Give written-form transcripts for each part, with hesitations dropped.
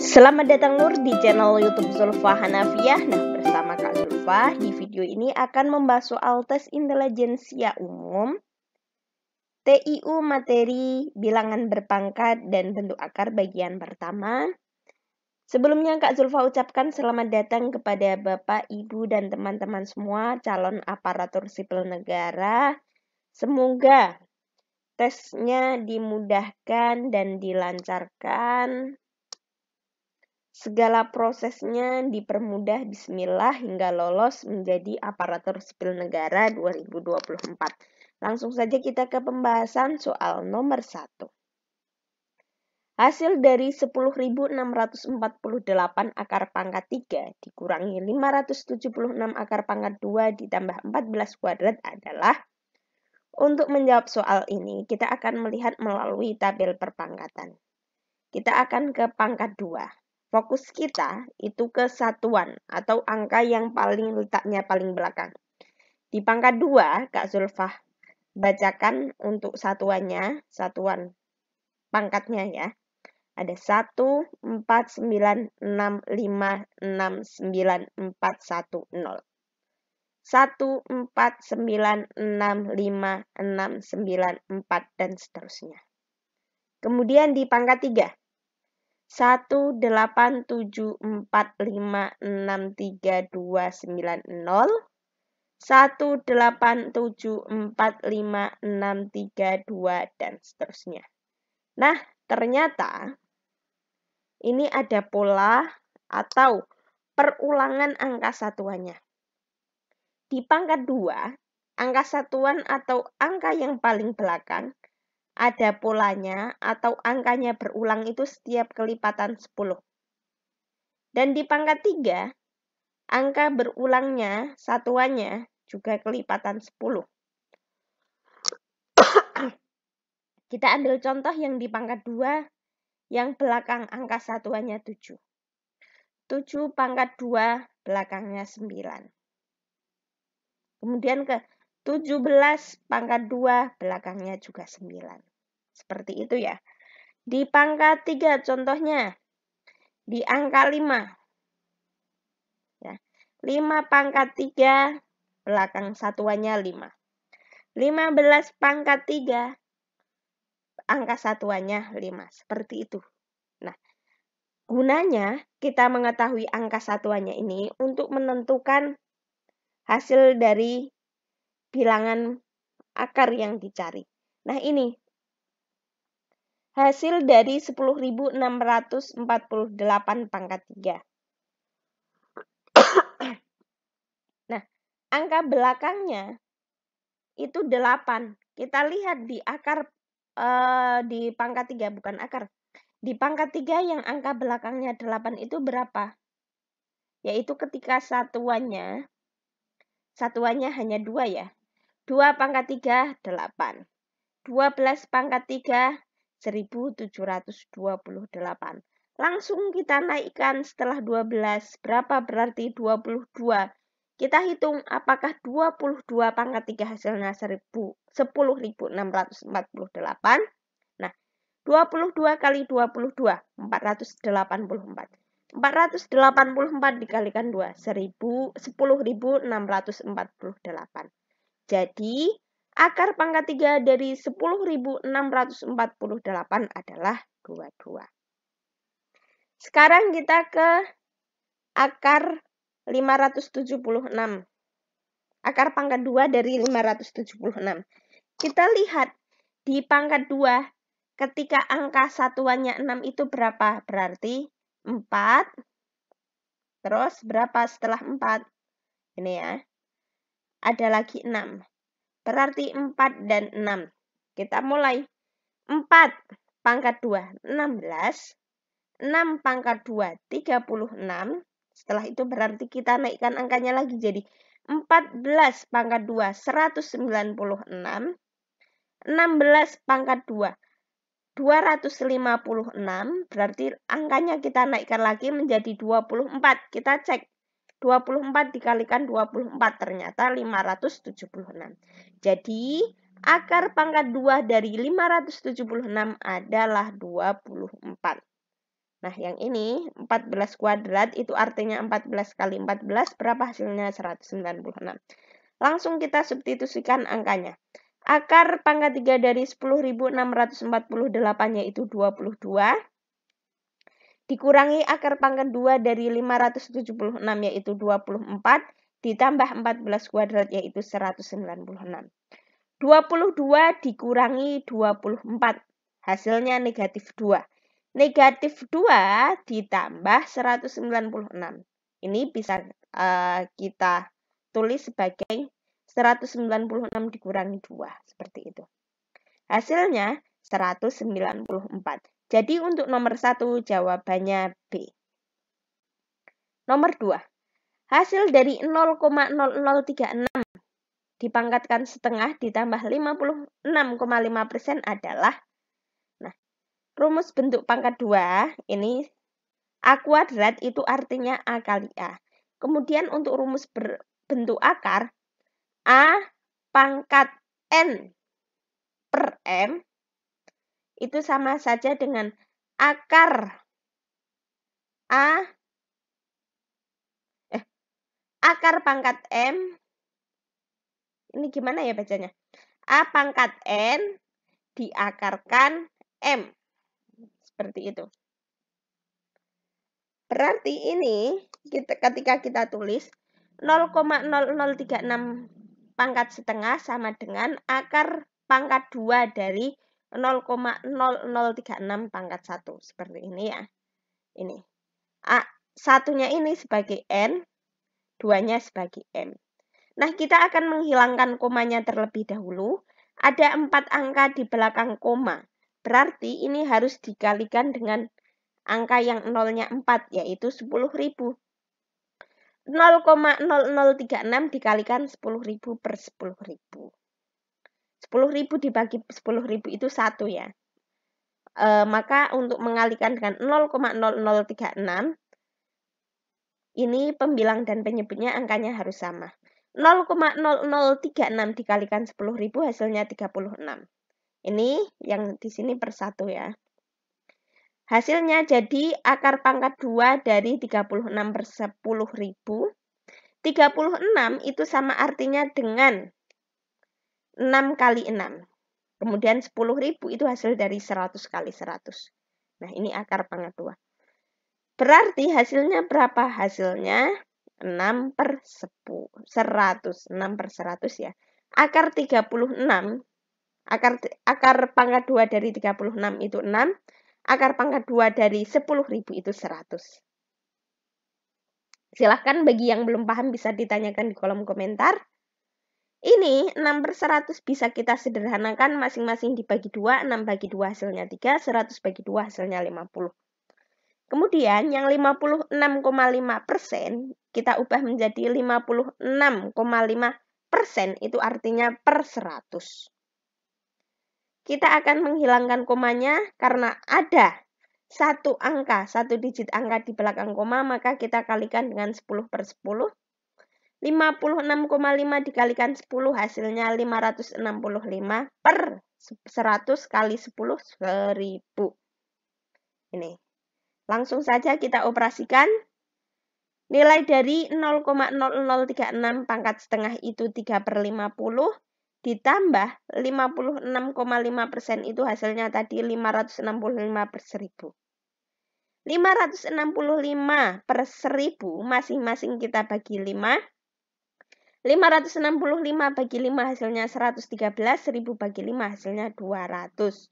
Selamat datang Nur di channel YouTube Zulfa Hanafiah. Nah, bersama Kak Zulfa, di video ini akan membahas soal tes intelijensia umum, TIU materi bilangan berpangkat dan bentuk akar bagian pertama. Sebelumnya Kak Zulfa ucapkan selamat datang kepada Bapak, Ibu, dan teman-teman semua calon aparatur sipil negara. Semoga tesnya dimudahkan dan dilancarkan. Segala prosesnya dipermudah bismillah hingga lolos menjadi aparatur sipil negara 2024. Langsung saja kita ke pembahasan soal nomor 1. Hasil dari 10.648 akar pangkat 3 dikurangi 576 akar pangkat 2 ditambah 14 kuadrat adalah. Untuk menjawab soal ini, kita akan melihat melalui tabel perpangkatan. Kita akan ke pangkat 2. Fokus kita itu ke satuan atau angka yang letaknya paling belakang. Di pangkat 2, Kak Zulfah bacakan untuk satuan pangkatnya ya. Ada 1, 4, 9, 6, 5, 6, 9, 4, 1, 0. 1, 4, 9, 6, 5, 6, 9, 4, dan seterusnya. Kemudian di pangkat 3. 1, 8, 7, 4, 5, 6, 3, 2, 9, 0. 1, 8, 7, 4, 5, 6, 3, 2, dan seterusnya. Nah, ternyata ini ada pola atau perulangan angka satuannya. Di pangkat 2, angka satuan atau angka yang paling belakang ada polanya atau angkanya berulang itu setiap kelipatan 10. Dan di pangkat 3, angka berulangnya satuannya juga kelipatan 10. Kita ambil contoh yang di pangkat 2, yang belakang angka satuannya 7. 7 pangkat 2 belakangnya 9. Kemudian ke 17 pangkat 2 belakangnya juga 9. Seperti itu ya. Di pangkat 3 contohnya di angka 5. Ya. 5 pangkat 3 belakang satuannya 5. 15 pangkat 3 angka satuannya 5. Seperti itu. Nah, gunanya kita mengetahui angka satuannya ini untuk menentukan hasil dari bilangan akar yang dicari. Nah, ini hasil dari 10.648 pangkat 3. Nah, angka belakangnya itu 8. Kita lihat di akar di pangkat 3, bukan akar. Di pangkat 3 yang angka belakangnya 8 itu berapa? Yaitu ketika satuannya hanya 2 ya. 2 pangkat 3, 8. 12 pangkat 3, 1728. Langsung kita naikkan setelah 12. Berapa berarti 22? Kita hitung apakah 22 pangkat 3 hasilnya 10.648. Nah, 22 kali 22, 484. 484 dikalikan 2, 10.648. Jadi, akar pangkat 3 dari 10.648 adalah 22. Sekarang kita ke akar 576. Akar pangkat 2 dari 576. Kita lihat di pangkat 2, ketika angka satuannya 6 itu berapa? Berarti 4. Terus berapa setelah 4? Ini ya. Ada lagi 6. Berarti 4 dan 6. Kita mulai. 4 pangkat 2, 16. 6 pangkat 2, 36. Setelah itu berarti kita naikkan angkanya lagi jadi 14 pangkat 2, 196. 16 pangkat 2, 256. Berarti angkanya kita naikkan lagi menjadi 24. Kita cek. 24 dikalikan 24 ternyata 576. Jadi, akar pangkat 2 dari 576 adalah 24. Nah, yang ini 14 kuadrat itu artinya 14 kali 14 berapa hasilnya? 196. Langsung kita substitusikan angkanya. Akar pangkat 3 dari 10.648 yaitu 22. Dikurangi akar pangkat 2 dari 576 yaitu 24. Ditambah 14 kuadrat yaitu 196. 22 dikurangi 24. Hasilnya negatif 2. Negatif 2 ditambah 196. Ini bisa kita tulis sebagai 196 dikurangi 2. Seperti itu. Hasilnya 194. Jadi untuk nomor 1 jawabannya B. Nomor 2. Hasil dari 0,0036 dipangkatkan setengah ditambah 56,5% adalah, nah, rumus bentuk pangkat 2 ini A kuadrat itu artinya A kali A. Kemudian untuk rumus bentuk akar, A pangkat N per M itu sama saja dengan akar akar pangkat M. Ini gimana ya bacanya? A pangkat N diakarkan M. Seperti itu. Berarti ini ketika kita tulis 0,0036 pangkat setengah sama dengan akar pangkat 2 dari 0,0036 pangkat 1. Seperti ini ya. Ini. Satunya ini sebagai N, duanya sebagai M. Nah, kita akan menghilangkan komanya terlebih dahulu. Ada 4 angka di belakang koma. Berarti ini harus dikalikan dengan angka yang nolnya 4, yaitu 10.000. 0,0036 dikalikan 10.000 per 10.000. 10.000 dibagi 10.000 itu 1 ya. Maka untuk mengalikan dengan 0,0036, ini pembilang dan penyebutnya angkanya harus sama. 0,0036 dikalikan 10.000 hasilnya 36. Ini yang di sini per 1 ya. Hasilnya jadi akar pangkat 2 dari 36 per 10.000. 36 itu sama artinya dengan 6 kali 6. Kemudian 10.000 itu hasil dari 100 kali 100. Nah, ini akar pangkat 2. Berarti hasilnya berapa? Hasilnya 6 per 100. 6 per 100 ya. Akar 36, akar pangkat 2 dari 36 itu 6. Akar pangkat 2 dari 10.000 itu 100. Silahkan bagi yang belum paham bisa ditanyakan di kolom komentar. Ini 6 per 100 bisa kita sederhanakan masing-masing dibagi 2. 6 bagi 2 hasilnya 3. 100 bagi 2 hasilnya 50. Kemudian yang 56,5% kita ubah menjadi 56,5%, itu artinya per 100. Kita akan menghilangkan komanya karena ada satu digit angka di belakang koma, maka kita kalikan dengan 10 per 10. 56,5 dikalikan 10 hasilnya 565 per 100 kali 10, 1000. Ini. Langsung saja kita operasikan. Nilai dari 0,0036 pangkat setengah itu 3 per 50. Ditambah 56,5% itu hasilnya tadi 565 per 1000. 565 per 1000 masing-masing kita bagi 5. 565 bagi 5 hasilnya 113. 1000 bagi 5 hasilnya 200.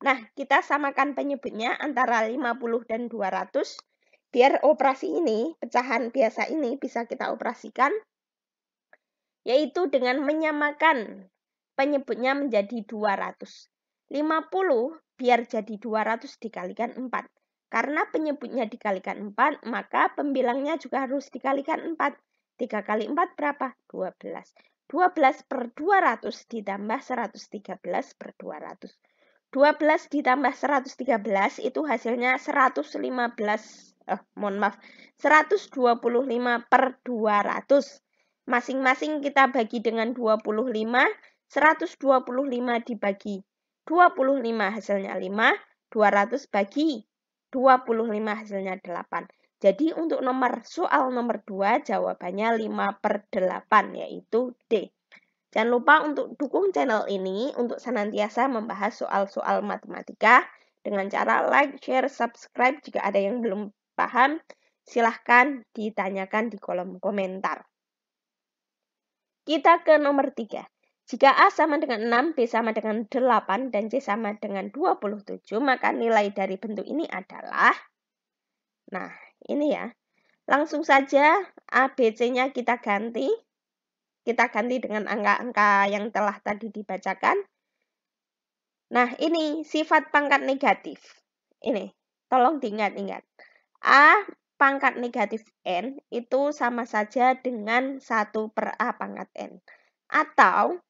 Nah, kita samakan penyebutnya antara 50 dan 200. Biar operasi ini, pecahan biasa ini bisa kita operasikan. Yaitu dengan menyamakan penyebutnya menjadi 200. 50 biar jadi 200 dikalikan 4. Karena penyebutnya dikalikan 4, maka pembilangnya juga harus dikalikan 4. 3 kali 4 berapa? 12. 12 per 200 ditambah 113 per 200. 12 ditambah 113 itu hasilnya 125 per 200. Masing-masing kita bagi dengan 25. 125 dibagi 25 hasilnya 5, 200 bagi 25 hasilnya 8. Jadi untuk soal nomor 2 jawabannya 5/8 yaitu D. Jangan lupa untuk dukung channel ini untuk senantiasa membahas soal-soal matematika dengan cara like, share, subscribe. Jika ada yang belum paham, silahkan ditanyakan di kolom komentar. Kita ke nomor 3. Jika A sama dengan 6, B sama dengan 8, dan C sama dengan 27, maka nilai dari bentuk ini adalah, nah ini ya, langsung saja A, B, C-nya kita ganti. Kita ganti dengan angka-angka yang telah tadi dibacakan. Nah, ini sifat pangkat negatif. Ini, tolong diingat-ingat. A pangkat negatif N itu sama saja dengan 1/A pangkat N. Atau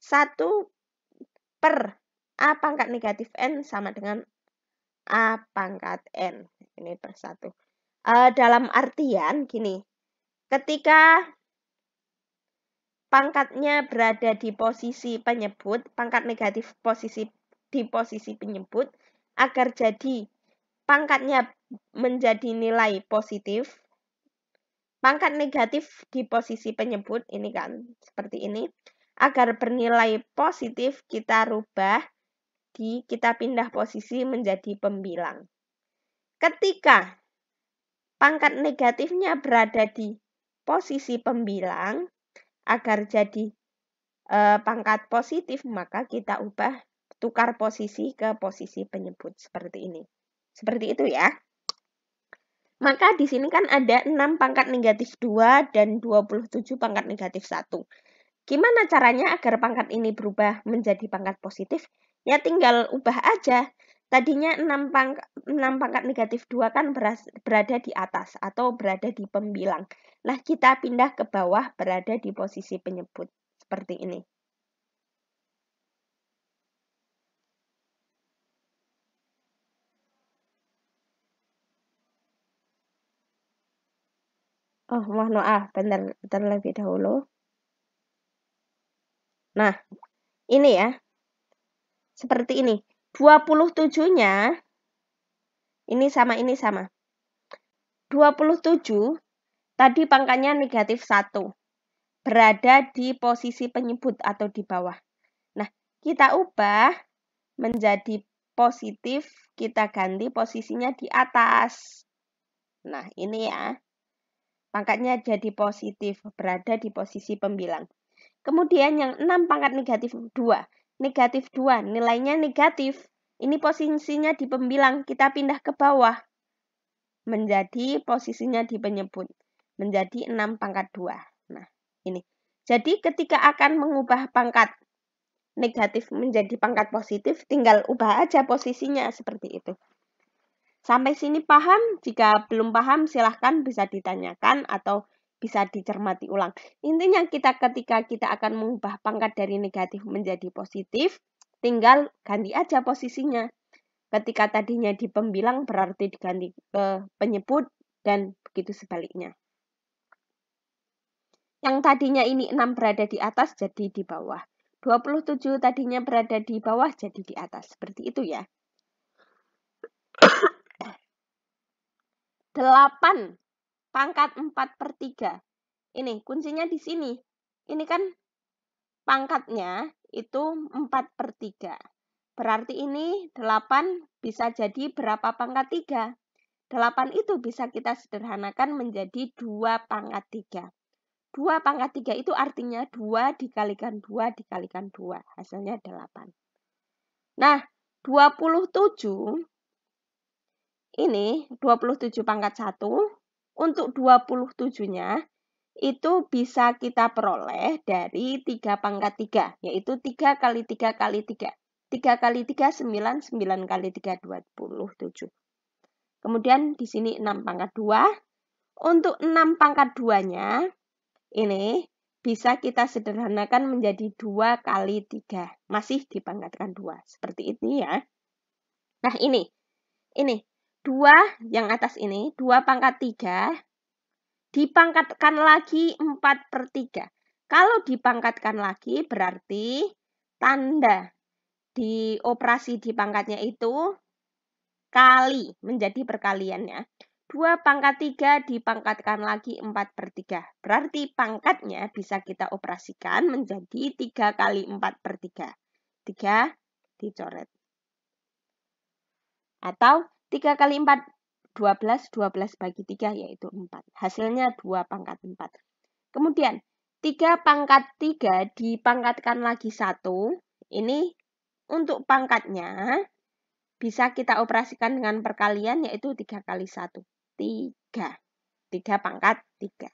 1/A pangkat negatif N sama dengan A pangkat N. Ini per 1. Dalam artian gini, ketika pangkatnya berada di posisi penyebut, pangkat negatif di posisi penyebut, agar jadi pangkatnya menjadi nilai positif, pangkat negatif di posisi penyebut, ini kan, seperti ini, agar bernilai positif kita rubah, kita pindah posisi menjadi pembilang. Ketika pangkat negatifnya berada di posisi pembilang, agar jadi pangkat positif, maka kita tukar posisi ke posisi penyebut seperti ini. Seperti itu ya. Maka di sini kan ada 6 pangkat negatif 2 dan 27 pangkat negatif 1. Gimana caranya agar pangkat ini berubah menjadi pangkat positif? Ya tinggal ubah aja. Tadinya 6 pangkat negatif 2 kan berada di atas atau berada di pembilang. Nah, kita pindah ke bawah berada di posisi penyebut. Seperti ini. Oh, mohon maaf, bentar terlebih dahulu. Nah, ini ya. Seperti ini. 27-nya, ini sama. 27, tadi pangkatnya negatif 1. Berada di posisi penyebut atau di bawah. Nah, kita ubah menjadi positif, kita ganti posisinya di atas. Nah, ini ya. Pangkatnya jadi positif, berada di posisi pembilang. Kemudian yang 6 pangkat negatif 2. Negatif 2, nilainya negatif. Ini posisinya di pembilang, kita pindah ke bawah. Menjadi posisinya di penyebut. Menjadi 6 pangkat 2. Nah, ini. Jadi ketika akan mengubah pangkat negatif menjadi pangkat positif, tinggal ubah aja posisinya seperti itu. Sampai sini paham? Jika belum paham, silahkan bisa ditanyakan atau bisa dicermati ulang. Intinya ketika kita akan mengubah pangkat dari negatif menjadi positif, tinggal ganti aja posisinya. Ketika tadinya di pembilang berarti diganti ke penyebut dan begitu sebaliknya. Yang tadinya ini 6 berada di atas jadi di bawah. 27 tadinya berada di bawah jadi di atas. Seperti itu ya. 8 pangkat 4/3. Ini kuncinya di sini. Ini kan pangkatnya itu 4/3. Berarti ini 8 bisa jadi berapa pangkat 3? 8 itu bisa kita sederhanakan menjadi 2 pangkat 3. 2 pangkat 3 itu artinya 2 dikalikan 2 dikalikan 2. Hasilnya 8. Nah, 27 ini 27 pangkat 1. Untuk 27-nya itu bisa kita peroleh dari 3 pangkat 3. Yaitu 3 kali 3 kali 3. 3 kali 3, 9. 9 kali 3, 27. Kemudian di sini 6 pangkat 2. Untuk 6 pangkat 2-nya, ini bisa kita sederhanakan menjadi 2 kali 3. Masih dipangkatkan 2. Seperti ini ya. Nah ini 2 yang atas ini, 2 pangkat 3, dipangkatkan lagi 4/3. Kalau dipangkatkan lagi berarti tanda dioperasi di pangkatnya itu kali, menjadi perkaliannya. 2 pangkat 3 dipangkatkan lagi 4/3. Berarti pangkatnya bisa kita operasikan menjadi 3 kali 4/3. 3 dicoret. Atau 3 kali 4, 12, 12 bagi 3 yaitu 4. Hasilnya 2 pangkat 4. Kemudian 3 pangkat 3 dipangkatkan lagi 1. Ini untuk pangkatnya bisa kita operasikan dengan perkalian yaitu 3 kali 1. 3. 3 pangkat 3.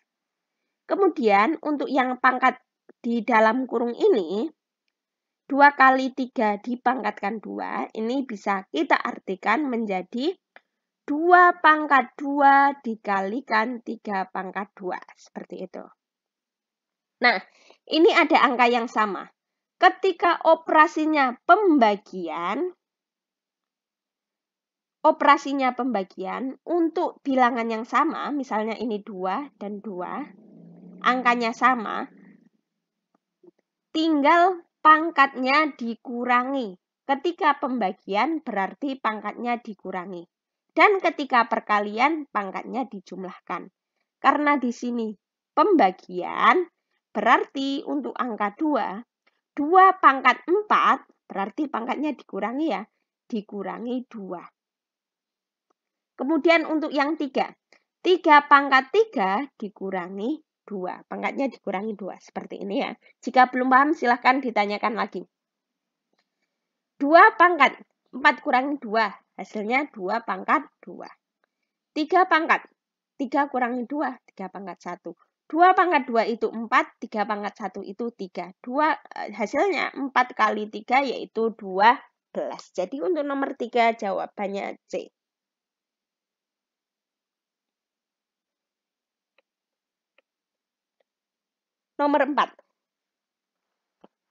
Kemudian untuk yang pangkat di dalam kurung ini, 2 kali 3 dipangkatkan 2, ini bisa kita artikan menjadi 2 pangkat 2 dikalikan 3 pangkat 2. Seperti itu. Nah, ini ada angka yang sama. Ketika operasinya pembagian untuk bilangan yang sama, misalnya ini 2 dan 2, angkanya sama, tinggal pangkatnya dikurangi. Ketika pembagian berarti pangkatnya dikurangi. Dan ketika perkalian pangkatnya dijumlahkan. Karena di sini pembagian berarti untuk angka 2, 2 pangkat 4 berarti pangkatnya dikurangi ya, dikurangi 2. Kemudian untuk yang 3, 3 pangkat 3 dikurangi 2. Pangkatnya dikurangi 2. Seperti ini ya. Jika belum paham silahkan ditanyakan lagi. 2 pangkat 4 kurangi 2. Hasilnya 2 pangkat 2. 3 pangkat 3 kurangi 2. 3 pangkat 1. 2 pangkat 2 itu 4. 3 pangkat 1 itu 3. Hasilnya 4 kali 3 yaitu 12. Jadi untuk nomor 3 jawabannya C. Nomor 4.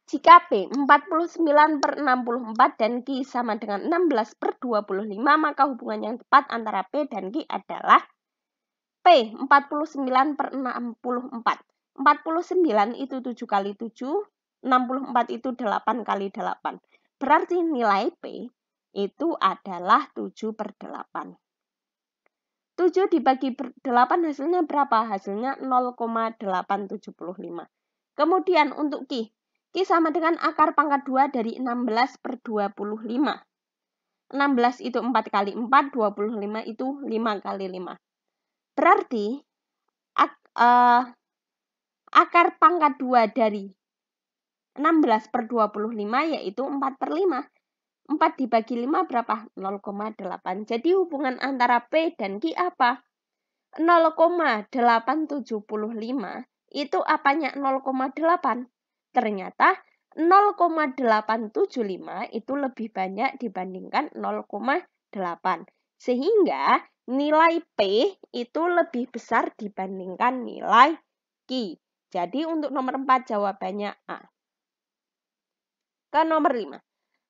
Jika P 49/64 dan Q sama dengan 16/25, maka hubungan yang tepat antara P dan Q adalah P 49/64. 49 itu 7 kali 7, 64 itu 8 kali 8. Berarti nilai P itu adalah 7/8. 7 dibagi 8 hasilnya berapa? Hasilnya 0,875. Kemudian untuk Q sama dengan akar pangkat 2 dari 16/25. 16 itu 4 kali 4, 25 itu 5 kali 5. Berarti akar pangkat 2 dari 16/25 yaitu 4/5. 4 dibagi 5 berapa? 0,8. Jadi hubungan antara P dan Q apa? 0,875 itu apanya 0,8? Ternyata 0,875 itu lebih banyak dibandingkan 0,8. Sehingga nilai P itu lebih besar dibandingkan nilai Q. Jadi untuk nomor 4 jawabannya A. Ke nomor 5.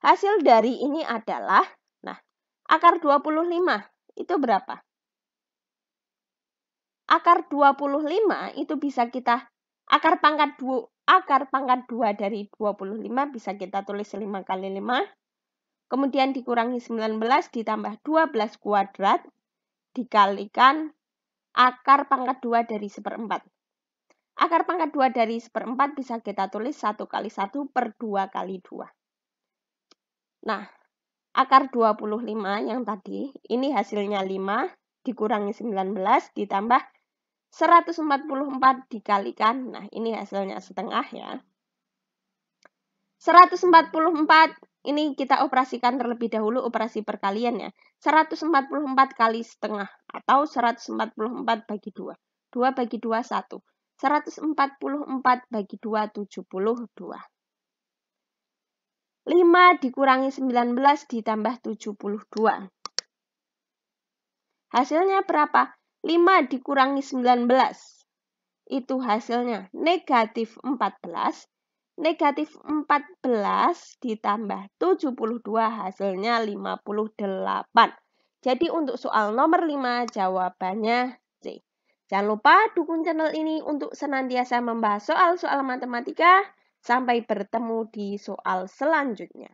Hasil dari ini adalah, akar 25 itu berapa? Akar 25 itu bisa kita, akar pangkat 2 dari 25 bisa kita tulis 5 kali 5. Kemudian dikurangi 19 ditambah 12 kuadrat dikalikan akar pangkat 2 dari 1/4. Akar pangkat 2 dari 1/4 bisa kita tulis 1 kali 1 per 2 kali 2. Nah, akar 25 yang tadi, ini hasilnya 5, dikurangi 19, ditambah 144 dikalikan, nah ini hasilnya setengah ya. 144, ini kita operasikan terlebih dahulu operasi perkalian ya. 144 kali setengah, atau 144 bagi 2. 2 bagi 2, 1. 144 bagi 2, 72. 5 dikurangi 19 ditambah 72. Hasilnya berapa? 5 dikurangi 19. Itu hasilnya negatif 14. Negatif 14 ditambah 72 hasilnya 58. Jadi untuk soal nomor 5 jawabannya C. Jangan lupa dukung channel ini untuk senantiasa membahas soal-soal matematika. Sampai bertemu di soal selanjutnya.